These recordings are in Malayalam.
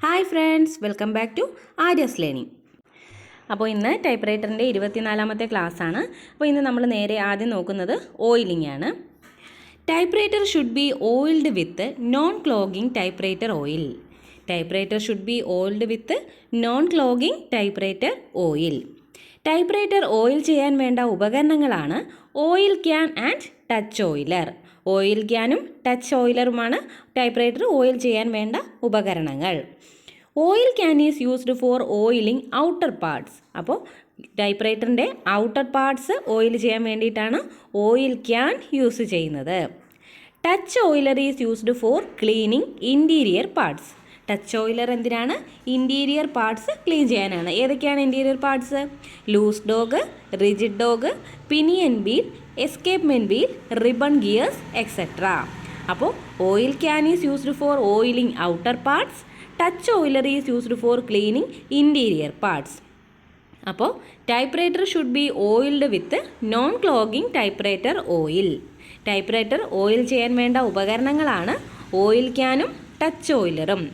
Hi friends, welcome back to Arya's learning. അപ്പോൾ ഇന്ന് ടൈപ്പ് റൈറ്ററിൻ്റെ 24ാമത്തെ ക്ലാസ്സാണ്. അപ്പോൾ ഇന്ന് നമ്മൾ നേരെ ആദ്യം നോക്കുന്നത് ഓയിലിംഗ് ആണ്. Typewriter should be oiled with non clogging typewriter oil. Typewriter should be oiled with non clogging typewriter oil. Typewriter oil ചെയ്യാൻ വേണ്ട ഉപകരണങ്ങളാണ് oil can and touch oiler. Oil ക്യാനും ടച്ച് ഓയിലറുമാണ് ടൈപ്പ് റൈറ്റർ ഓയിൽ ചെയ്യാൻ വേണ്ട ഉപകരണങ്ങൾ. Oil can is used for oiling outer parts. അപ്പോൾ ടൈപ്പ് റൈറ്ററിൻ്റെ ഔട്ടർ പാർട്സ് ഓയിൽ ചെയ്യാൻ വേണ്ടിയിട്ടാണ് ഓയിൽ ക്യാൻ യൂസ് ചെയ്യുന്നത്. Touch oiler is used for cleaning interior parts. Touch oiler എന്തിനാണ്? ഇൻറ്റീരിയർ പാർട്സ് ക്ലീൻ ചെയ്യാനാണ്. ഏതൊക്കെയാണ് interior parts? Loose dog, rigid dog, pinion wheel, escapement wheel, ribbon gears etcetera. അപ്പോൾ oil can is used for oiling outer parts. Touch oiler is used for cleaning interior parts. അപ്പോൾ typewriter should be oiled with non clogging typewriter oil. Typewriter oil ചെയ്യാൻ വേണ്ട ഉപകരണങ്ങളാണ് ഓയിൽ ക്യാനും ടച്ച് ഓയിലറും.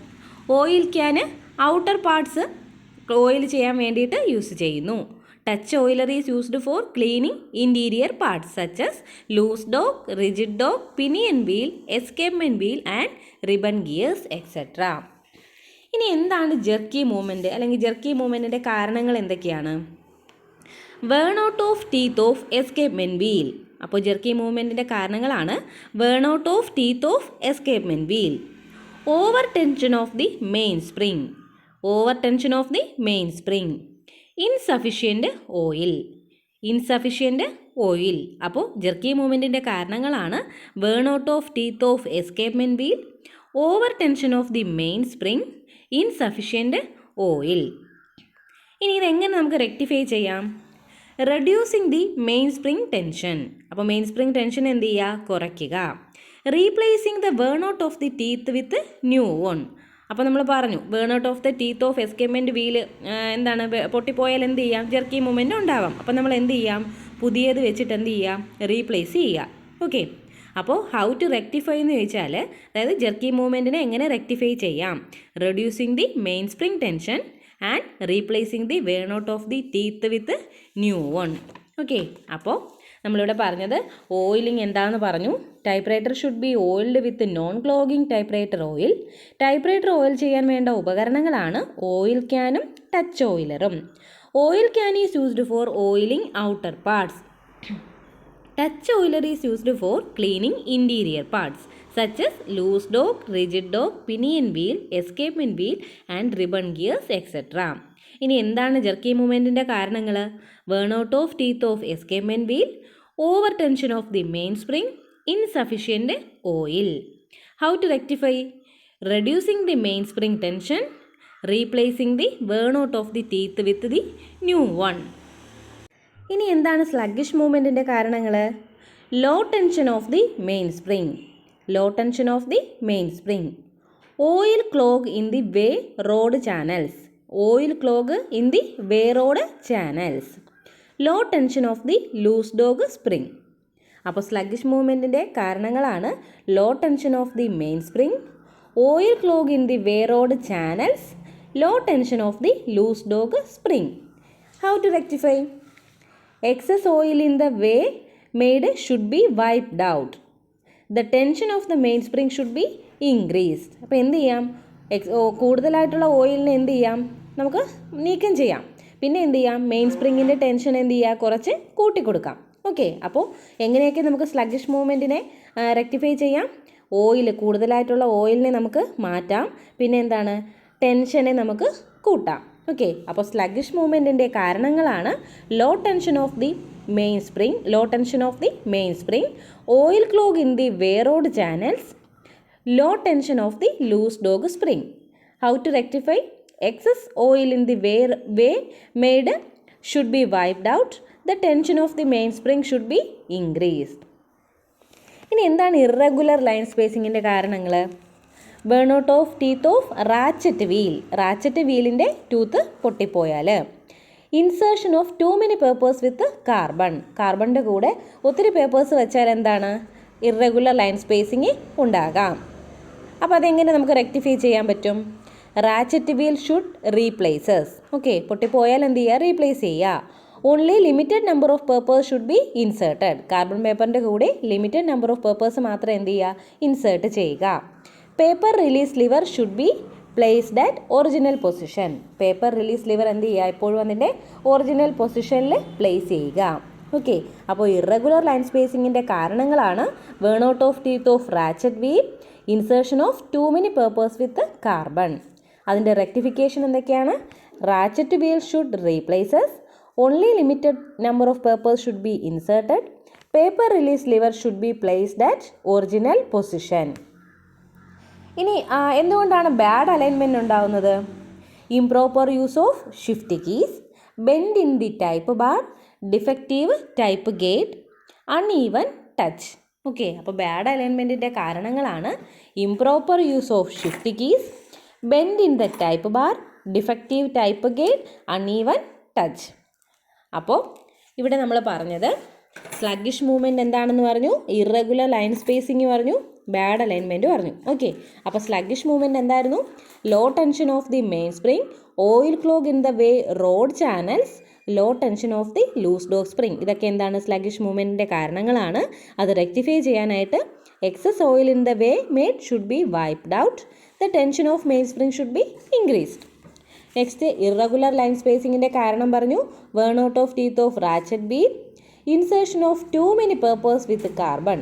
ഓയിൽ ക്യാന് ഔട്ടർ പാർട്സ് ഓയിൽ ചെയ്യാൻ വേണ്ടിയിട്ട് യൂസ് ചെയ്യുന്നു. Touch oiler is used for cleaning interior parts such as loose dog, rigid dog, pinion wheel, escapement wheel and ribbon gears etcetera. ഇനി എന്താണ് ജെർക്കി മൂവ്മെൻറ്റ് അല്ലെങ്കിൽ ജെർക്കി മൂവ്മെൻറ്റിൻ്റെ കാരണങ്ങൾ എന്തൊക്കെയാണ്? Worn out of teeth of escapement wheel. അപ്പോൾ ജെർക്കി മൂവ്മെൻറ്റിൻ്റെ കാരണങ്ങളാണ് worn out of teeth of escapement wheel, over tension of the main spring, over tension of the main spring, insufficient oil, insufficient oil. അപ്പോൾ ജെർക്കി മൂവ്മെൻറ്റിൻ്റെ കാരണങ്ങളാണ് worn out of teeth of escapement wheel, over tension of the main spring, insufficient oil. ഇനി ഇതെങ്ങനെ നമുക്ക് റെക്ടിഫൈ ചെയ്യാം? Reducing the main spring tension. അപ്പോൾ മെയിൻ സ്പ്രിങ് ടെൻഷൻ എന്ത് ചെയ്യുക? കുറയ്ക്കുക. Replacing the worn out of the teeth with new one. അപ്പോൾ നമ്മൾ പറഞ്ഞു worn out of the teeth of escapement wheel എന്താണ് പൊട്ടിപ്പോയാൽ എന്ത് ചെയ്യാം? ജെർക്കി മൂവ്മെൻറ്റ് ഉണ്ടാവാം. അപ്പോൾ നമ്മൾ എന്ത് ചെയ്യാം? പുതിയത് വെച്ചിട്ട് എന്ത് ചെയ്യാം? റീപ്ലേസ് ചെയ്യുക. ഓക്കെ. അപ്പോൾ ഹൗ ടു റെക്ടിഫൈ എന്ന് ചോദിച്ചാൽ, അതായത് ജെർക്കി മൂവ്മെൻറ്റിനെ എങ്ങനെ റെക്ടിഫൈ ചെയ്യാം? Reducing the main spring tension and replacing the worn out of the teeth with new one. Okay. അപ്പോൾ നമ്മളിവിടെ പറഞ്ഞത് ഓയിലിംഗ് എന്താണെന്ന് പറഞ്ഞു. Typewriter should be oiled with non clogging typewriter oil. Typewriter oil ചെയ്യാൻ വേണ്ട ഉപകരണങ്ങളാണ് ഓയിൽ ക്യാനും ടച്ച് ഓയിലറും. Oil can is used for oiling outer parts. Touch oiler is used for cleaning interior parts such as loose dog, rigid dog, pinion wheel, escapement wheel and ribbon gears etcetera. ഇനി എന്താണ് ജെർക്കി മൂവ്മെൻറ്റിൻ്റെ കാരണങ്ങൾ? Worn out of teeth of escapement wheel, over tension of the main spring, insufficient oil. How to rectify? Reducing the main spring tension, replacing the worn out of the teeth with the new one. ഇനി എന്താണ് സ്ലഗ്ഗിഷ് മൂവ്മെൻറ്റിൻ്റെ കാരണങ്ങൾ? Low tension of the main spring, low tension of the main spring, oil clog in the way rod channels, oil clog in the way rod channels, low tension of the loose dog spring. അപ്പോൾ സ്ലഗ്ഗിഷ് മൂവ്മെൻറ്റിൻ്റെ കാരണങ്ങളാണ് low tension of the main spring, oil clog in the way rod channels, low tension of the loose dog spring. How to rectify? Excess oil in the way made should be wiped out. The tension of the mainspring should be increased. അപ്പോൾ എന്ത് ചെയ്യാം? കൂടുതലായിട്ടുള്ള ഓയിലിനെ എന്ത് ചെയ്യാം? നമുക്ക് നീക്കം ചെയ്യാം. പിന്നെ എന്ത് ചെയ്യാം? മെയിൻ സ്പ്രിങ്ങിൻ്റെ ടെൻഷൻ എന്ത് ചെയ്യുക? കുറച്ച് കൂട്ടിക്കൊടുക്കാം. ഓക്കെ. അപ്പോൾ എങ്ങനെയൊക്കെ നമുക്ക് സ്ലഗ്ഗിഷ് മൂവ്മെൻറ്റിനെ റെക്ടിഫൈ ചെയ്യാം? കൂടുതലായിട്ടുള്ള ഓയിലിനെ നമുക്ക് മാറ്റാം. പിന്നെ എന്താണ്? ടെൻഷനെ നമുക്ക് കൂട്ടാം. ഓക്കെ. അപ്പോൾ സ്ലഗ്ഗിഷ് മൂവ്മെൻറ്റിൻ്റെ കാരണങ്ങളാണ് low tension of the main spring, low tension of the main spring, oil clog in the way rod channels, low tension of the loose dog spring. How to rectify? Excess oil in the way made should be wiped out. The tension of the main spring should be increased. ഇനി എന്താണ് ഇറഗുലർ ലൈൻ സ്പേസിങ്ങിൻ്റെ കാരണങ്ങൾ? Worn out of teeth of ratchet wheel, ratchet വീലിൻ്റെ ടൂത്ത് പൊട്ടിപ്പോയാൽ, insertion of too many papers with carbon, കാർബണിൻ്റെ കൂടെ ഒത്തിരി പേപ്പേഴ്സ് വെച്ചാൽ എന്താണ്? ഇറഗുലർ ലൈൻ സ്പേസിങ് ഉണ്ടാകാം. അപ്പോൾ അതെങ്ങനെ നമുക്ക് റെക്ടിഫൈ ചെയ്യാൻ പറ്റും? Ratchet wheel should replaces. Okay, പൊട്ടിപ്പോയാൽ എന്ത് ചെയ്യുക? റീപ്ലേസ് ചെയ്യുക. Only limited number of papers should be inserted. Carbon പേപ്പറിൻ്റെ കൂടെ ലിമിറ്റഡ് നമ്പർ ഓഫ് പേപ്പേഴ്സ് മാത്രം എന്ത് ചെയ്യുക? ഇൻസേർട്ട് ചെയ്യുക. Paper release lever should be placed at original position. Paper release liver എന്ത് ചെയ്യുക? എപ്പോഴും അതിൻ്റെ ഒറിജിനൽ പൊസിഷനിൽ പ്ലേസ് ചെയ്യുക. ഓക്കെ, അപ്പോൾ ഇറഗുലർ ലൈൻ സ്പേസിങ്ങിൻ്റെ കാരണങ്ങളാണ് worn out of teeth of ratchet wheel, insertion of too many papers with carbon. അതിൻ്റെ റെക്ടിഫിക്കേഷൻ എന്തൊക്കെയാണ്? Ratchet wheel should replaces, only limited number of papers should be inserted, paper release lever should be placed at original position. ഇനി എന്തുകൊണ്ടാണ് ബാഡ് അലൈൻമെൻറ്റ് ഉണ്ടാകുന്നത്? Improper use of shift keys, bend in the type bar, defective type gate, uneven touch. Okay, അപ്പോൾ ബാഡ് അലൈൻമെൻറ്റിൻ്റെ കാരണങ്ങളാണ് improper use of shift keys, bend in the type bar, defective type gate, uneven touch. അപ്പോൾ ഇവിടെ നമ്മൾ പറഞ്ഞത് സ്ലഗ്ഗിഷ് മൂവ്മെൻറ്റ് എന്താണെന്ന് പറഞ്ഞു, ഇറഗുലർ ലൈൻ സ്പേസിങ് പറഞ്ഞു, ബാഡ് അലൈൻമെൻറ്റ് പറഞ്ഞു. ഓക്കെ, അപ്പോൾ സ്ലഗ്ഗിഷ് മൂവ്മെൻറ്റ് എന്തായിരുന്നു? Low tension of the main spring, oil clog in the way rod channels, low tension of the loose dog spring. ഇതൊക്കെ എന്താണ്? സ്ലഗ്ഗിഷ് മൂവ്മെൻറ്റിൻ്റെ കാരണങ്ങളാണ്. അത് റെക്ടിഫൈ ചെയ്യാനായിട്ട് excess oil in the way made should be wiped out, the tension of main spring should be increased. Next irregular line സ്പേസിങ്ങിൻ്റെ കാരണം പറഞ്ഞു, worn out of teeth of ratchet wheel, insertion of too many papers with carbon.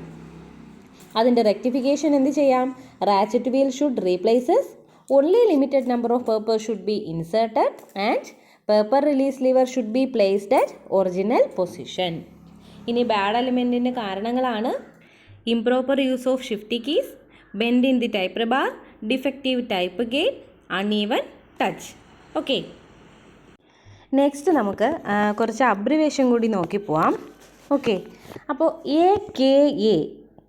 അതിൻ്റെ റെക്ടിഫിക്കേഷൻ എന്ത് ചെയ്യാം? Ratchet wheel should replaces, only limited number of papers should be inserted and paper release lever should be placed at original position. ഇനി ബാഡ് എലിമെൻറ്റിൻ്റെ കാരണങ്ങളാണ് improper use of shift keys, bend in the type bar, defective type gate, uneven touch. Okay, next നമുക്ക് കുറച്ച് അബ്രിവേഷൻ കൂടി നോക്കി പോവാം. ഓക്കെ, അപ്പോൾ AKA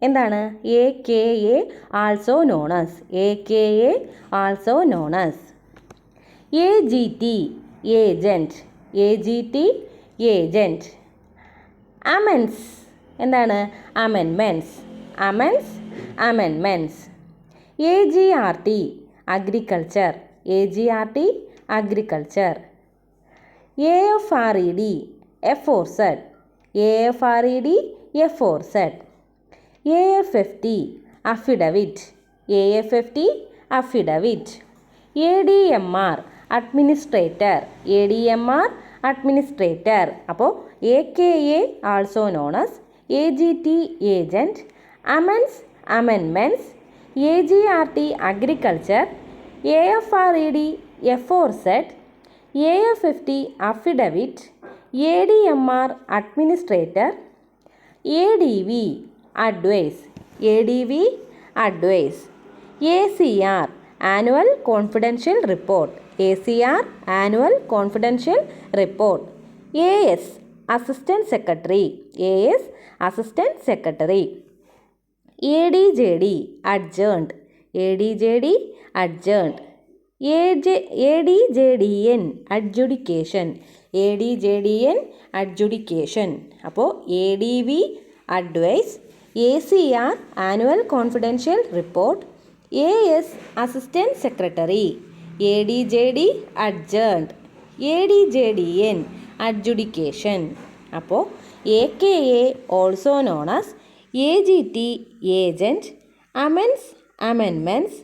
എന്താണ്? AKA also known as, AKA also known as. AGT agent, AGT agent. Amens എന്താണ്? Amendments, amens amendments. AGRT agriculture, AGRT agriculture. AFRED afforced, AFRED afforced. AFFT affidavit, AFFT affidavit. ADMR administrator, ADMR administrator. അപ്പോൾ AKA also known as, AGT agent, amens amendments, AGRT agriculture, AFRED afforced, AFFT affidavit, ADMR administrator. ADV advice, ADV advice. ACR annual confidential report, ACR annual confidential report. AS assistant secretary, AS assistant secretary. ADJD adjourned, ADJD adjourned. ADJDN adjudication, ADJDN adjudication. അപ്പോൾ ADV advice, ACR annual confidential report, AS assistant secretary, ADJD adjourned, ADJDN adjudication. അപ്പോൾ AKA also known as, AGT agent, amens amendments,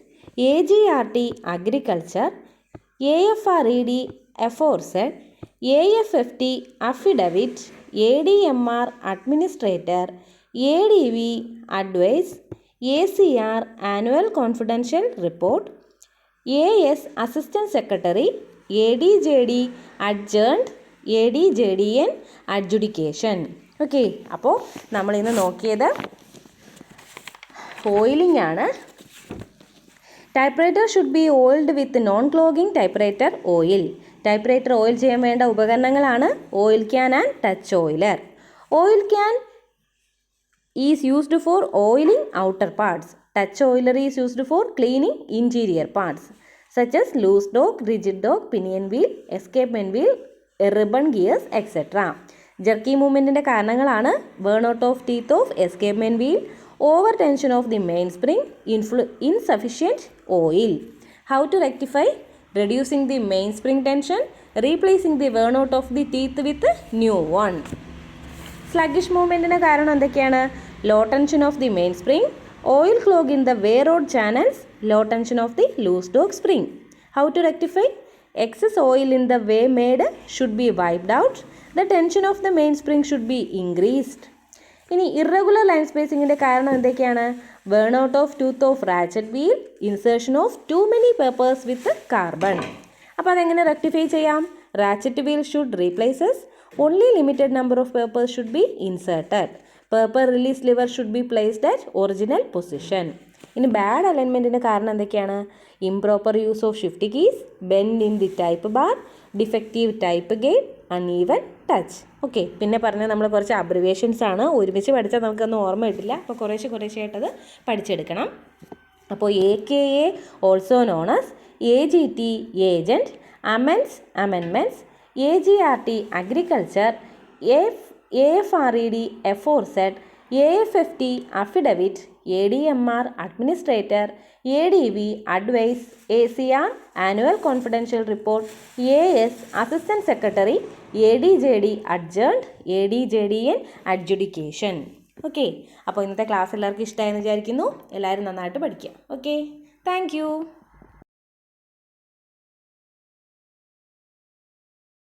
AGRT agriculture, AFRED afforced, AFFT affidavit, ADMR administrator, ADV advice, ACR annual confidential report, AS assistant secretary, ADJD adjourned, ADJDN adjudication. Okay, അപ്പോൾ നമ്മളിന്ന് നോക്കിയത് ഓയിലിംഗ് ആണ്. Typewriter should be oiled with non clogging typewriter oil. Typewriter oil ചെയ്യാൻ വേണ്ട ഉപകരണങ്ങളാണ് oil can and touch oiler. Oil can is used for oiling outer parts. Touch oiler is used for cleaning interior parts such as loose dog, rigid dog, pinion wheel, escapement wheel, ribbon gears etcetera. Jerky മൂവ്മെൻറ്റിൻ്റെ കാരണങ്ങളാണ് worn out of teeth of escapement wheel, over tension of the main spring, insufficient oil. How to rectify? reducing the mainspring tension, replacing the wear out of the teeth with new one. Sluggish movement കാരണം എന്തൊക്കെയാണ്? Low tension of the mainspring, oil clog in the wear out channels, low tension of the loose dog spring. How to rectify? Excess oil in the way made should be wiped out. The tension of the mainspring should be increased. ഇനി ഇറഗുലർ ലൈൻ സ്പേസിങ്ങിൻ്റെ കാരണം എന്തൊക്കെയാണ്? Burn out of tooth of ratchet wheel, insertion of too many papers with carbon. അപ്പോൾ അതെങ്ങനെ റെക്ടിഫൈ ചെയ്യാം? Ratchet wheel should replaces, only limited number of papers should be inserted. Paper release lever should be placed at original position. ഇനി ബാഡ് അലൈൻമെൻറ്റിന് കാരണം എന്തൊക്കെയാണ്? Improper use of shift keys, bend in the type bar, defective type guide, uneven touch. Okay, പിന്നെ പറഞ്ഞാൽ നമ്മൾ കുറച്ച് അബ്രിവേഷൻസ് ആണ്, ഒരുമിച്ച് പഠിച്ചാൽ നമുക്കൊന്നും ഓർമ്മ കിട്ടില്ല. അപ്പോൾ കുറേശ്ശായിട്ടത് പഠിച്ചെടുക്കണം. അപ്പോൾ AKA also known as AGT agent, amens amendments, AGRT agriculture, AFRED aforesaid, AFFT affidavit, ADMR administrator, ADV advice, ACR annual confidential report, AS assistant secretary, ADJD adjourned, ADJDN adjudication. Okay, അപ്പോൾ ഇന്നത്തെ ക്ലാസ് എല്ലാവർക്കും ഇഷ്ടമായെന്ന് വിചാരിക്കുന്നു. എല്ലാവരും നന്നായിട്ട് പഠിക്കുക. Okay, thank you.